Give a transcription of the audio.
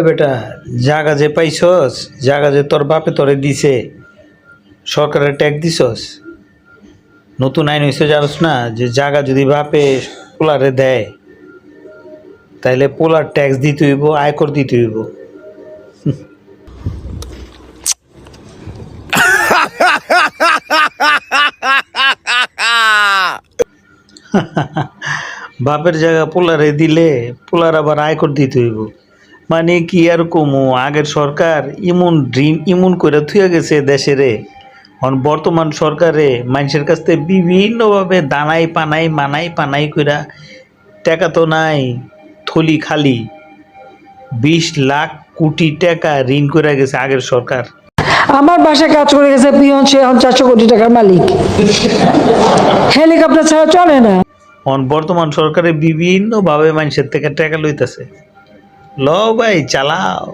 বেটা, জাগা যে পাইছস, জাগা যে তোর বাপে তোরে দিছে, সরকারের ট্যাক্স দিছস। নতুন আইন হয়েছে জানোস না, যে জাগা যদি বাপে পোলারে দেয় তাইলে পোলার ট্যাক্স দিতে হইব, আয়কর দিতে হইব। বাপের জায়গা পোলারে দিলে পোলার আবার আয়কর দিতে হইব। মানে কি আর কমু, আগের সরকার ইমন ঋণ ইমন করে থুয়ে গেছে দেশেরে। বর্তমান সরকারে মানুষের কাছ থেকে বিভিন্নভাবে দানাই পানাই মানাই পানাই কইরা টাকা তো নাই, থলি খালি। 20 লাখ কোটি টাকা ঋণ করে গেছে আগের সরকার। আমার বাসায় কাজ করে গেছে পিয়ন, সে এখন 400 কোটি টাকার মালিক। হেলিকপ্টার ছাড়া চলে না। বর্তমান সরকারে বিভিন্নভাবে মানুষের থেকে টাকা লইতেছে। ল ভাই চালাও।